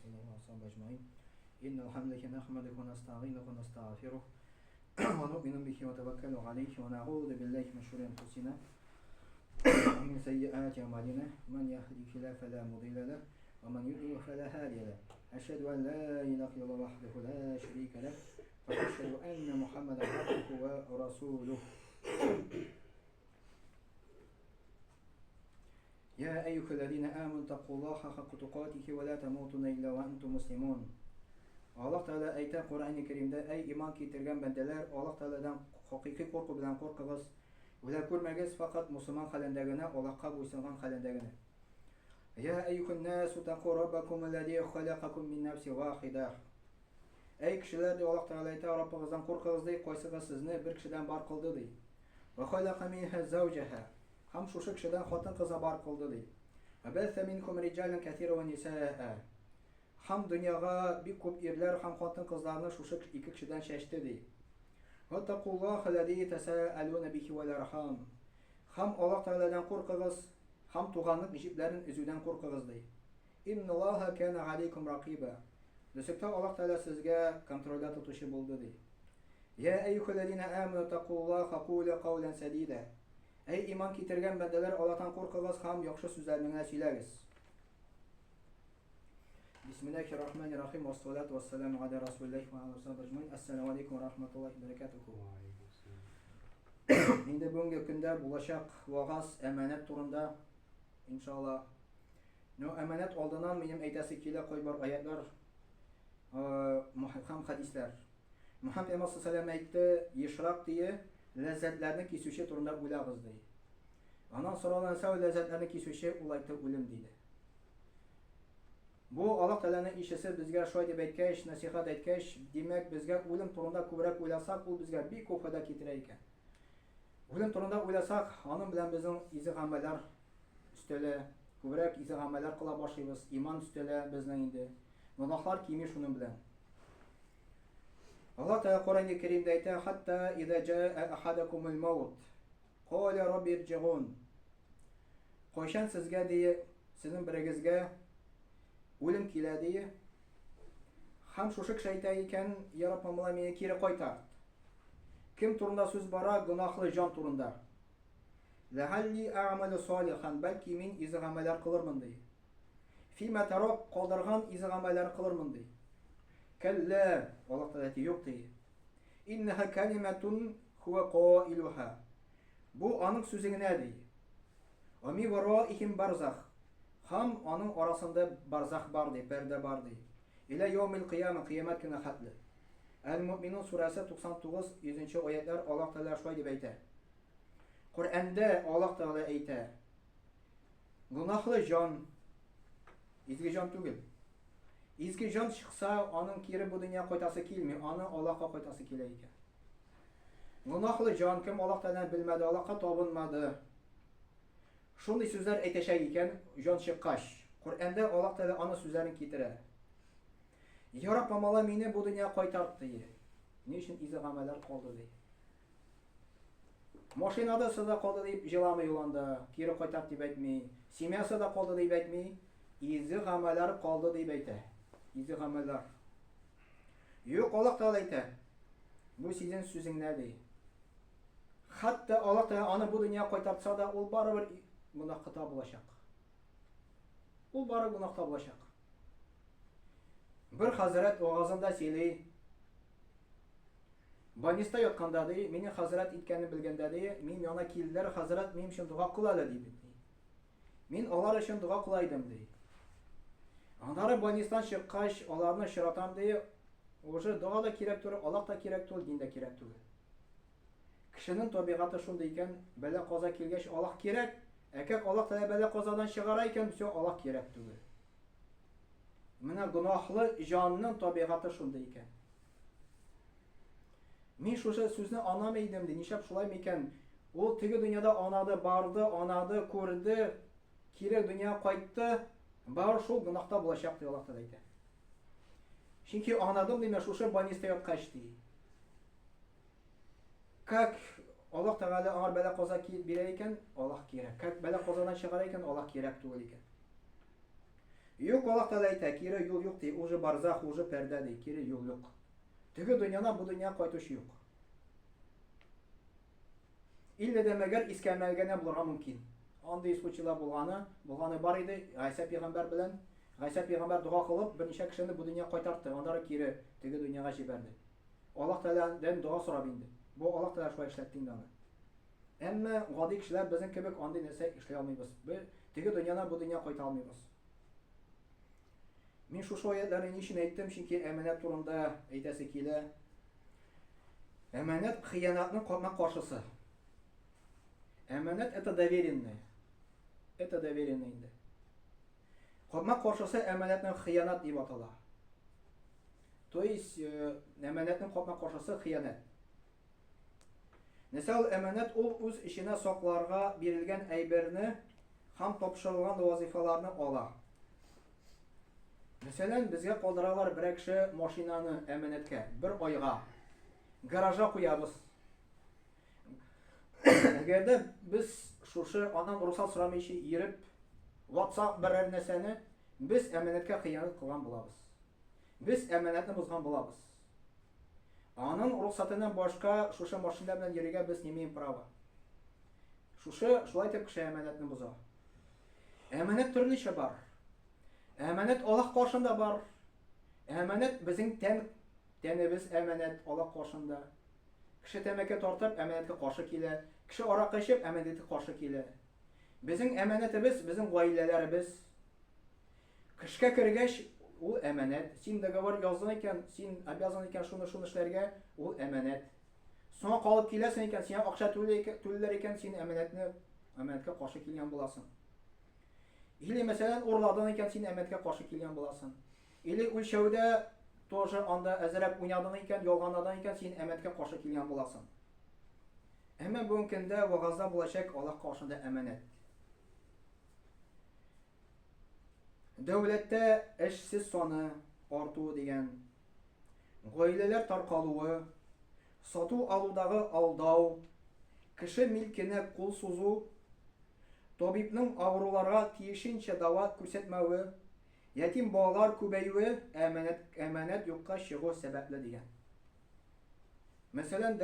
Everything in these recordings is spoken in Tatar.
عليه وصحبه أجمعين. إن الحمد لله نحمده ونستعينه ونستغفره ونؤمن به ونتوكل عليه ونعوذ بالله من شرور أنفسنا ومن سيئات أعمالنا. من يهده الله فلا مضل له ومن يضلل فلا هادي له. أشهد أن لا إله إلا الله وحده لا شريك له وأشهد أن محمدا عبده ورسوله. يا أيها الذين آمنوا اتقوا الله حق تقاته ولا تموتن إلا وأنتم مسلمون. Allah Teala ayta Kur'an-ı Kerim'de ey iman getirgen bendeler Allah Teala'dan hakiki korku bilen korkuguz. Ular görmegiz fakat Müslüman halindegine Allah'a buysungan halindegine. Ya eyyuhun nasu taqu rabbakum alladhi khalaqakum min nafsin wahida. Ey kişiler de Allah Teala ayta Rabbinizden korkuguz dey, koysuga sizni bir kişiden bar kıldı dey. Ve khalaqa minha zawjaha. Ham şu kişiden xotin kıza bar kıldı dey. Ve batha minkum rijalan kathira ve nisaa. Ham dünyaya bir köp erler ham xotin kızlarını şu iki kişiden seçti dey. Ve taqullaha alladhi tasaaluna bihi vel arham. Ham Allah Teala'dan korkuguz, ham tuğanlık nişiplerin üzüden korkuguz dey. İnnallaha kana aleykum raqiba. Destekte Allah Teala sizge kontrolda tutuşu buldu dey. Ya eyyuhellezine amenu taqullaha qulu qawlan sadida. Ey iman getirgen bendeler Allah'tan korkuguz, ham yaxşı sözlerini söylegiz. Bismillahirrahmanirrahim. Ve salatu ve selamu ala Resulullah ve ala sahabe ecmaîn. Esselamu aleyküm ve rahmetullahi ve berekatuhu. Şimdi bugünkü günde bulaşak vaaz emanet turunda inşallah. No emanet olduğundan benim eytesi kile koybar ayetler, muhkem hadisler. Muhammed sallallahu aleyhi ve sellem ayette yışrak diye lezzetlerini kesüşe turunda ulağız diye. Ondan sonra olansa o lezzetlerini kesüşe ulaytı ölüm diye. Bu Allah Teala'nın işisi bizge şöyle deb aytkeş, nasihat aytkeş, demek bizge ölüm turunda ko'proq o'ylasak, u bizge bir ko'p foyda keltirar ekan. Ölüm turunda o'ylasak, onun bilan bizning izi amallar üstele, ko'proq izi amallar qila boshlaymiz, iymon üstele bizning endi. Gunohlar kimi şunun bilan. Allah Teala Kur'an-ı Kerim'de ayta, hatta iza jaa ahadakumul maut qala rabbi irji'un. Qo'shan sizga diye, sizin birigizga o'lim keladi. Ham shu kishi aytayotgan, ya Rabbim meni keri qaytar. Kim turunda so'z bora, gunohli jon turunda. Lahalli a'malu solihan, balki men izi amallar qilarman deydi. Fima taraq qoldirgan izi amallar qilarman deydi. Kalla, Allah Teala yo'q deydi. Innaha kalimatun huwa qailuha. Bu onun sözü ne deydi? Wa mi waraihim barzakh. Ham onun arasında barzakh var deydi, perde var deydi. İla yevmil kıyamet, kıyamet günü hatlı. El-Mu'minun suresi 99 100. ayetler Allah Teala şöyle deyip aytar. Kur'an'da Allah Teala aytar. Günahlı can, izgi can tugul. İzgi can çıksa onun kiri bu dünya koytası kilmiyor, onu Allah'a koytası kileyken. Günahlı can kim Allah Teala bilmedi, Allah'a tabınmadı. Şunday sözler aytashayken can çıkkaş. Kur'an'da Allah Teala ana sözlerini getirir. Ya Rabbim Allah meni bu dünya koytardı diye. Niçin izi ameller kaldı diye. Maşinada sıda kaldı deyip jilama yolanda, kiri koytardı deyip aytmay. Semyası da kaldı deyip aytmay. İzi ameller kaldı deyip aytar. İzi ameller. Yok Allah Teala aytar. Bu sizin sözünler değil. Hatta Allah Teala onu bu dünya koytartsa da ol baribir günahta bulaşak. Ol baribir günahta bulaşak. Bir Hazret oğazında söyledi. Banista yotkanda deydi, meni Hazret etkenini bilgende deydi, men yana keldiler, Hazret men için dua kılalı deydi. Men onlar için dua kılaydım deydi. Onları Banistan çıkkaş, onlarını şıratam deydi, oje dua da kerektir, Allah da kerektir, din de kerektir. Kişinin tabiatı şundayken, böyle kaza kelgeç Allah kerek, erkek Allah da böyle kazadan çıkarayken, Allah kerektir. Mına günahlı canının tabiatı şundayken. Men şu sözünü anlamaydım de, nişap şulaymayken, o tegi dünyada anadı, bardı, anadı, ko'rdi, kiri dünya qaytdı, bar şu günahta bulaşak diye Allah da aytadi. Çünkü anladım deme şu banista yotqash deydi. Как Allah Teala anar böyle qaza berayken Allah kerak. Как böyle qazadan çıkarayken Allah kerak tugul ekan. Юк, Аллаһ Тәгалә әйтә, кире юл юк ди, уже барзах, уже пәрдә ди, кире юл юк. Теге дөньядан бу дөньяга кайтыш юк. Илле дә мәгәр искәмәгәнә булырга мөмкин. Андый случайлар булганы бар иде. Гайса пәйгамбәр белән Гайса пәйгамбәр дуга кылып, берничә кешене бу дөньяга кайтартты, андары кире теге дөньяга җибәрде. Аллаһ Тәгаләдән дуга сорап инде. Бу Аллаһ Тәгалә шулай эшләтте инде аны. Әмма гади кешеләр безнең кебек андый нәрсә эшләй алмыйбыз. Без теге дөньядан бу дөньяга кайта алмыйбыз. Мин шушы аятларны ничек әйттем, чөнки әманәт турында әйтәсе килә. Әманәт хыянатның капма каршысы. Әманәт это доверенное. Это доверенное инде. Капма каршысы әманәтнең хыянат дип атала. То есть әманәтнең капма каршысы хыянат. Мисал, әманәт ул үз ишенә сакларга бирелгән әйберне һәм тапшырылган вазифаларны ала. Мәсәлән, безгә калдыралар бер кеше машинаны әманәткә, бер айга, гаража куябыз. Әгәрдә без шушы аннан рөхсәт сорамыйча йөреп, WhatsApp берәр нәрсәне без әманәткә хыянат кылган булабыз. Без әманәтне бозган булабыз. Аның рөхсәтеннән башка шушы машина белән йөрергә без немеем права. Шулай итеп кеше әманәтне боза. Әманәт төрлечә бар. Әманәт Аллаһ каршында бар. Әманәт безнең тәнебез әманәт Аллаһ каршында. Кеше тәмәке тартып әманәткә каршы килә. Кеше аракы эчеп әманәткә каршы килә. Безнең әманәтебез, безнең гаиләләребез. Кешкә кергәч, ул әманәт. Син договор яздың икән, син обязан икән шуны эшләргә, ул әманәт. Соңга калып киләсең икән, сиңа акча түләр икән, син әманәткә каршы килгән буласың. Или мәсәлән, урладың икән, син әманәткә каршы килгән буласың. Или үлчәүдә тоже анда әзрәп уйнадың икән, ялганадың икән, син әманәткә каршы килгән буласың. Әмма бүгенге көндә вагазда булачак Аллаһ каршында әманәт. Дәүләттә эшсез саны артуы дигән, гаиләләр таркалуы, сату алудагы алдау, кеше милкенә кул сузу, табибның авыруларга тиешенчә дава күрсәтмәве, ятим балалар күбәюе әманәт юкка чыгу сәбәпле дигән. Мәсәлән,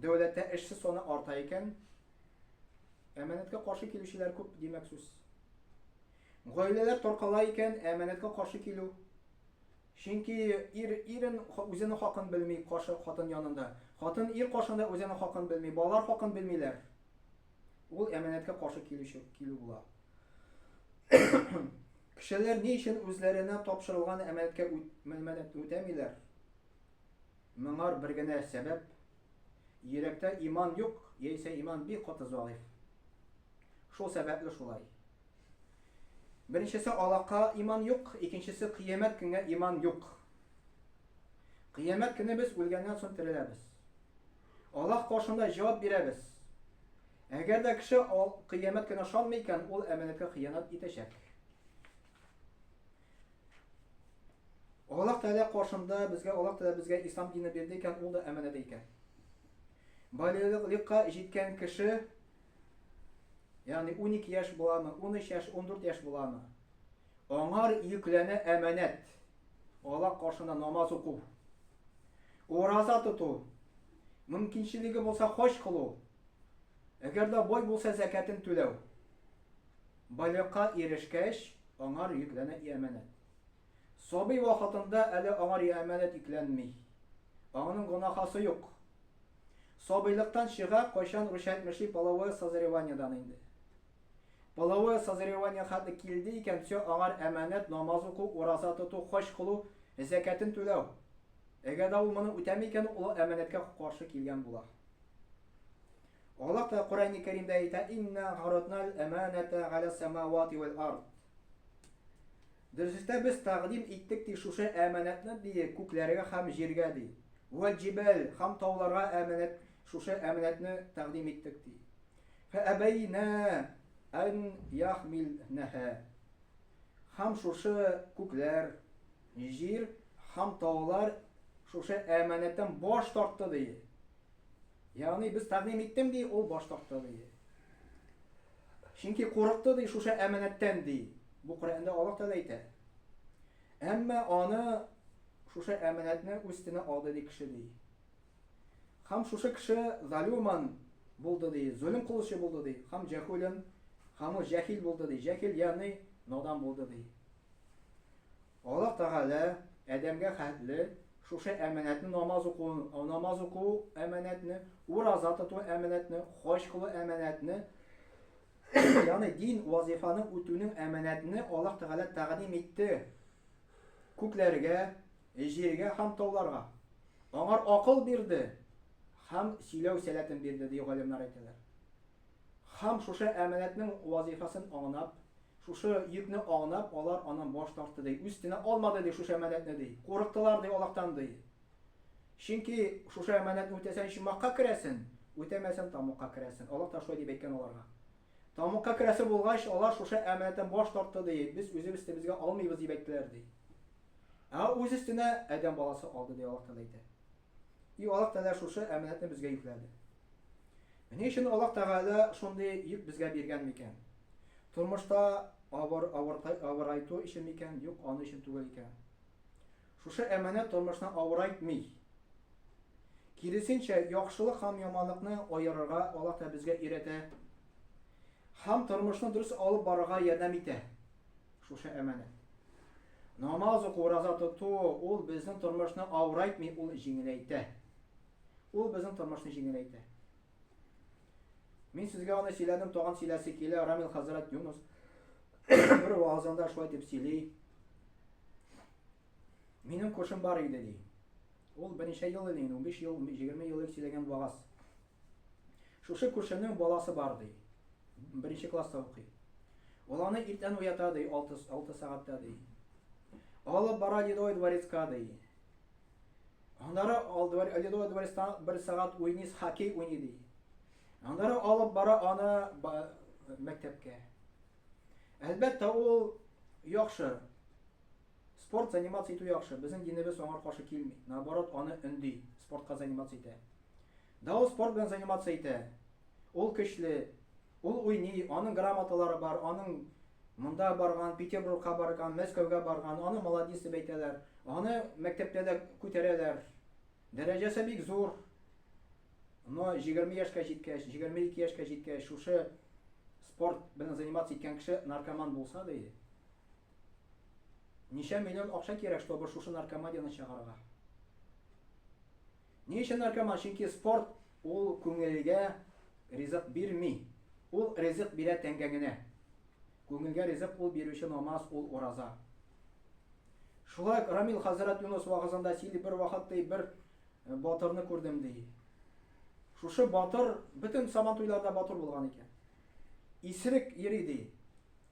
дәүләттә эшсез саны арта икән, әманәткә каршы килүчеләр күп димәк сүз. Гаиләләр таркала икән, әманәткә каршы килү. Чөнки ирен үзенең хакын белми каршы хатын янында. Хатын ир каршында үзенең хакын белми, балалар хакын белмиләр. Ул әманәткә каршы килү була. Кешеләр ни өчен үзләренә тапшырылган әманәткә үтәмиләр? Моңар бер генә сәбәп. Йөрәктә иман юк, яисә иман бик каты зәгыйф. Шул сәбәпле шулай. Беренчесе Аллаһка иман юк, икенчесе кыямәт көнгә иман юк. Кыямәт көне без үлгәннән соң тереләбез. Аллаһ каршында җавап бирәбез. Әгәр дә кеше кыямәт көне ышанмый икән, ул әманәткә хыянат итәчәк. Аллаһ Тәгалә каршында Аллаһ Тәгалә безгә ислам дине бирде икән, ул да әманәт икән. Балигълыкка җиткән кеше, ягъни 12 яшь буламы, 13 яшь, 14 яшь буламы, аңар йөкләнә әманәт. Аллаһ каршында намаз уку, ураза тоту, мөмкинчелеге булса хаҗ кылу, әгәр дә бай булса закатын түләү. Балигъка ирешкәч, аңар йөкләнә әманәт. Сабый вакытында әле аңар әманәт йөкләнми. Аның гынахасы юк. Сабыйлыктан чыга, кайчан рушәтмешли половое созреваниедан инде. Половое созревание хәтле килде икән, все аңар әманәт, намаз уку, ураза тоту, хаҗ кылу, закатын түләү. Әгәр дә ул моны үтәми икән, ул әманәткә каршы килгән була. Аллаһ та Куръан-ы Кәримдә әйтә: "Инна ғаратнал әманәта галя самавати вал ард." Дөрестә без тәкъдим иттек ди шушы әманәтне ди күкләргә һәм җиргә ди. Вал җибал һәм тауларга әманәт, шушы әманәтне тәкъдим иттек ди. Фәәбәйнә ан яхмилнәһә. Һәм шушы күкләр, җир һәм таулар шушы әманәттән баш тартты ди. Ягъни без тәкъдим иттем ди, ул баш тартты ди. Чөнки курыкты ди шушы әманәттән ди. Бу Коръәндә Аллаһ Тәгалә әйтә. Әмма аны шушы әманәтне үстенә алды ди кеше ди. Һәм шушы кеше залюман булды ди, zulm кылучы булды ди. Һәм җәһүлен, һәм җәһил булды ди. Җәһил ягъни надан булды ди. Аллаһ Тәгалә Адәмгә хәтле шушы әманәтне намаз уку әманәтне, ураза тоту әманәтне, хаҗ кылу әманәтне, ягъни дин вазифаны үтүнең әманәтне Аллаһ Тәгалә тәкъдим итте. Күкләргә, җиргә һәм тауларга. Аңар акыл бирде һәм сөйләү сәләтен бирде ди галимнәр әйтәләр. Һәм шушы әманәтнең вазифасын аңлап, шушы йөкне аңлап, алар аннан баш тартты ди. Үстенә алмады ди шушы әманәтне ди. Курыктылар ди Аллаһтан ди. Чөнки шушы әманәтне үтәсәң шимакка керәсен, үтәмәсәң тамукка керәсен. Аллаһ та шулай дип әйткән аларга. Тамукка керәсе булгач, алар шушы әманәттән баш тартты ди. Без үзебез безгә алмыйбыз дип әйттеләр ди. Үз өстенә Адәм баласы алды ди Аллаһ Тәгалә әйтә. И Аллаһ Тәгалә шушы әманәтне безгә йөкләде. Ни өчен Аллаһ Тәгалә шундый йөк безгә биргән микән? Тормышта авырайту өчен микән? Юк, аны өчен түгел икән. Шушы әманәт тормышны авырайтмый. Киресенчә, яхшылык һәм яманлыкны аерырга Аллаһ Тәгалә безгә өйрәтә. Һәм тормышны дөрес алып барырга ярдәм итә. Шушы әманәт. Намаз уку, ураза тоту, ул безнең тормышны авырайтмый, ул җиңеләйтә. Ул безнең тормышны җиңеләйтә. Мин сезгә аны сөйләдем, тагын сөйләсе килә. Рамил хәзрәт Юнус бер вазында шулай дип сөйли. Минем күршем бар иде ди. Ул берничә ел инде, 15 ел, 20 ел сөйләгән вагаз. Шушы күршемнең баласы бар ди. Беренче класста укый. Ул аны иртән уята ди, 6 сәгатьтә ди. Алып бара Ледовый дворецка ди. Аннары Ледовый дворецта 1 сәгать уйный, хоккей уйный ди. Аннары алып бара аны мәктәпкә. Әлбәттә ул яхшы. Спорт заниматься итү яхшы. Безнең динебез аңа каршы килми. Наоборот, аны өнди, спортка заниматься итә. Да ул спорт белән заниматься итә. Ул көчле, ул уйный, аның грамоталары бар, аның монда барган, Петербургка барган, Мәскәүгә барган, аны молодец дип әйтәләр. Аны мәктәптә дә күтәрәләр. Дәрәҗәсе бик зур. Но 20 яшькә җиткәч, 22 яшькә җиткәч, шушы спорт белән заниматься иткән кеше наркоман булса да, ничә миллион акча кирәк, чтобы шушы наркоманияны чыгарырга. Ни өчен наркоман? Чөнки спорт ул күңелгә ризык бирми. Ул ризык бирә тәнгә генә. Күңелгә ризык ул бирүче намаз, ул ураза. Шулай Рамил хәзрәт Юнус вагызында сөйли, бер вакытта бер батырны күрдем ди. Шушы батыр бөтен сабантуйларда батыр булган икән. Исерек йөри ди.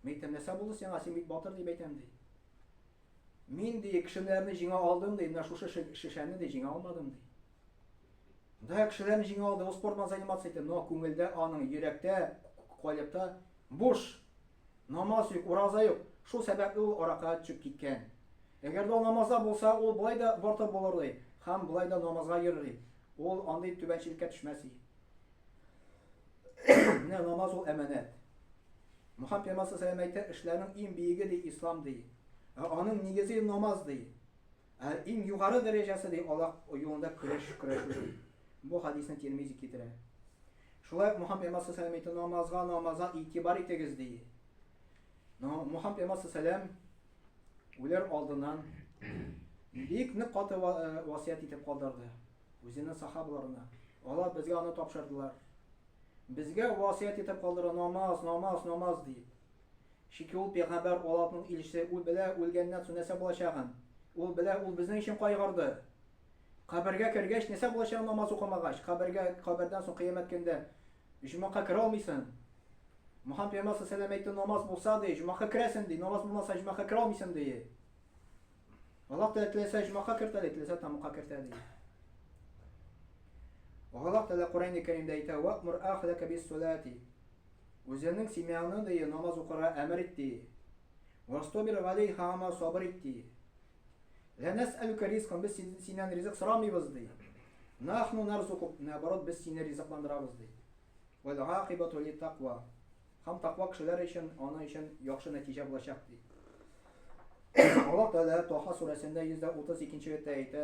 Мәйтәм, нәрсә булды сиңа, син бит батыр дип әйтәм ди. Мин ди кешеләрне җиңә алдым ди, менә шушы шешәне ди җиңә алмадым ди. Да кешеләрне җиңә алды, ул спорт белән заниматься итә, но күңелдә аның йөрәктә, калыпта буш. Намаз юк, ураза юк. Шул сәбәпле ул аракка төшеп киткән. Әгәр дә намазда булса, ул булай да батыр булыр ди, һәм булай да намазга йөрер. Ул андый түбәнчелеккә төшмәс. Менә намаз ул әманәт. Мөхәммәд пәйгамбәр саллаллаһу алейһи ва сәлләм әйтә, эшләрнең иң биеге ди ислам ди. Аның нигезе намаз ди. Иң югары дәрәҗәсе ди Аллаһ юлында көрәш. Бу хадисны Тирмизи китерә. Шулай Мөхәммәд пәйгамбәр саллаллаһу алейһи ва сәлләм әйтә, намазга игътибар итегез ди. Мөхәммәд пәйгамбәр саллаллаһу алейһи ва сәлләм үләр алдыннан бик нык каты васыят итеп калдырды үзенең сахабаларына. Алар безгә аны тапшырдылар. Безгә васыят итеп калдыра, намаз ди. Чөнки ул пәйгамбәр Аллаһның илчесе, ул белә үлгәннән соң нәрсә булачагын. Ул белә, ул безнең өчен кайгырды. Кабергә кергәч нәрсә булачагын намаз укымагач, кабердән соң кыямәт көндә җумака керә алмыйсың. Мөхәммәд пәйгамбәр саллаллаһу алейһи ва сәлләм әйтте, намаз булса ди, җумака керәсең ди, намаз булмаса җумака керә алмыйсың ди. Аллаһ теләсә җумака кертә, теләсә тамукка кертә ди. Аллаһ Тәгалә Коръән-и Кәримдә әйтә: "Ваъмур ахлака бис-салати". Үзенең семьяны ди намаз укырга әмер итте. "Вастабир галейха ма сабр итте". "Ла нас'алука ризқан", без синнән ризык сорамыйбыз ди. "Нахну нарзукук", наоборот, без сине ризыкландырабыз ди. "Вал-гакибату лит-тaqва". Һәм тақва кешеләр өчен аны өчен яхшы нәтиҗә булачак ди. Аллаһ Тәгалә Таха сүрәсендә 132-нче аятта әйтә: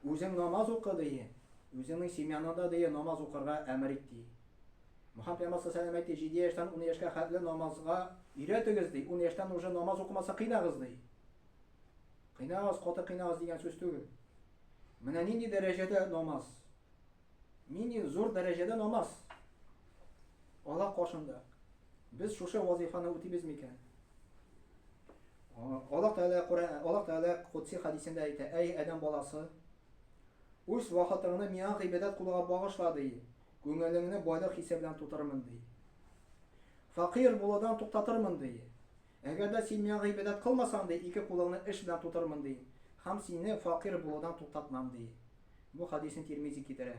"Үзең намаз укы ди, үзеңнең семьяңда ди намаз укырга әмер ит ди." Мөхәммәд пәйгамбәр саллаллаһу алейһи ва сәлләм 7 яшьтән 10 яшькә хәтле намазга өйрәтегез ди. 10 яшьтән уже намаз укымаса кыйнагыз ди. Кыйнагыз, каты кыйнагыз дигән сүз түгел. Менә нинди дәрәҗәдә намаз? Нинди зур дәрәҗәдә намаз? Аллаһ каршында. Без шушы вазифаны үтибез микән? Аллаһ Тәгалә Кудси хадисендә әйтә: "Әй адәм баласы, үз вакытыңны миңа гыйбадәт кылуга багышла ди. Күңелеңне байлык хисе белән тутырмын ди. Фақир булудан туктатырмын ди. Әгәр дә син миңа гыйбадәт кылмасаң ди, ике кулыңны эш белән тутырмын ди. Һәм сине фақир булудан туктатмам ди." Бу хадисен Тирмизи китерә.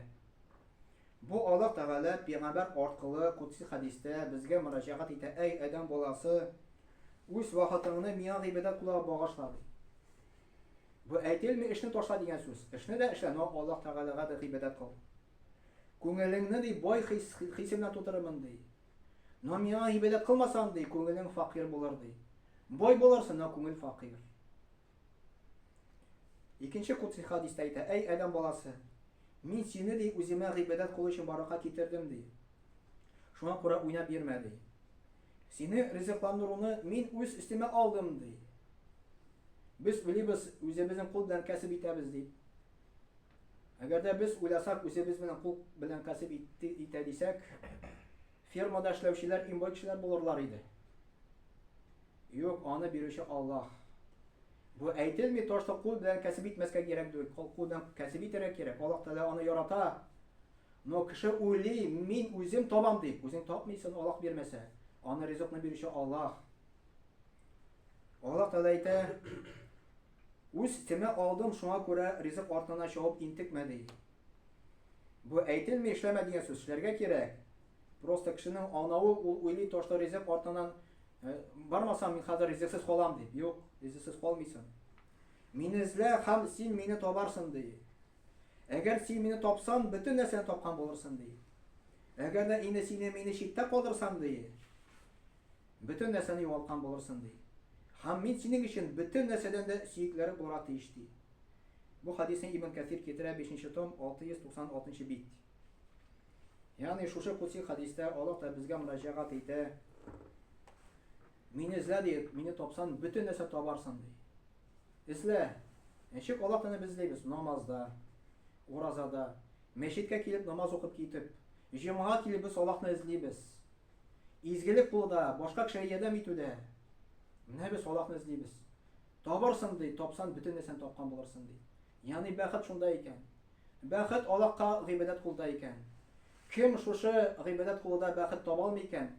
Бу Аллаһ Тәгалә пәйгамбәр аркылы Кудси хадистә безгә мөрәҗәгать итә: "Әй адәм баласы, үз вакытыңны миңа гыйбадәт кылуга багышла ди." Бу әйтелми эшне ташла дигән сүз. Эшне дә эшлә, но Аллаһ Тәгаләгә дә гыйбадәт кыл. Күңелеңне ди бай хисе белән тутырмын ди. Но миңа гыйбадәт кылмасаң ди, күңелең фақир булыр ди. Бай булырсың, но күңел фақир. Икенче Кудси хадистә әйтә: "Әй адәм баласы, мин сине ди үземә гыйбадәт кылу өчен барлыкка китердем ди. Шуңа күрә уйнап йөрмә ди. Сине ризыкландыруны мин үз өстемә алдым ди. Без уйлыйбыз, үзебезнең кул белән кәсеп итәбез ди. Әгәр дә без уйласак, үзебез белән кул белән кәсеп итә дисәк, фермада эшләүчеләр имбай кешеләр булырлар иде. Юк, аны бирүче Аллаһ. Бу әйтелми ташта кул белән кәсеп итмәскә кирәк ди. Кул белән кәсеп итәргә кирәк. Аллаһ Тәгалә аны ярата. Но кеше уйлый, мин үзем табам дип. Үзең тапмыйсың, Аллаһ бирмәсә. Аны ризыкны бирүче Аллаһ. Аллаһ Тәгалә әйтә: "Үз өстемә алдым, шуңа күрә ризык артына чабып интекмә ди." Бу әйтелми эшләмә дигән сүз, эшләргә кирәк. Просто кешенең анавы ул уйлый ташта ризык артыннан бармасам мин хәзер ризыксыз калам дип. Юк, ризыксыз калмыйсың. Мине эзлә һәм син мине табарсың ди. Әгәр син мине тапсаң, бөтен нәрсәне тапкан булырсың ди. Әгәр дә инде сине мине читтә калдырсаң ди, бөтен нәрсәне югалткан булырсың ди. Һәм мин синең өчен бөтен нәрсәдән дә сөекләре булырга тиеш ди. Бу хадисне Ибн Кәсир китерә 5-нче том 696-нчы бит. Ягъни шушы Кудси хадистә Аллаһ та безгә мөрәҗәгать итә: "Мине эзлә ди, мине тапсаң, бөтен нәрсә табарсың ди." Эзлә. Ничек Аллаһ таны без эзләйбез? Намазда, уразада, мәчеткә килеп намаз укып китеп, җомга килеп без Аллаһны эзлибез. Изгелек булуда, башка кешегә ярдәм итүдә. Менә без Аллаһны эзлибез. Табарсың ди, тапсаң бөтен нәрсәне тапкан булырсың ди. Ягъни бәхет шунда икән. Бәхет Аллаһка гыйбадәт кылуда икән. Кем шушы гыйбадәт кылуда бәхет таба алмый икән?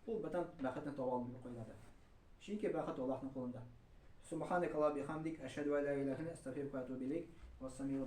Ул бөтен бәхетне таба алмый куйганда. Чөнки бәхет Аллаһның кулында. Субханакалла бихамдик, ашһаду ан ла илаха илля анта, астагфирука ва атубу илейк. Вассамию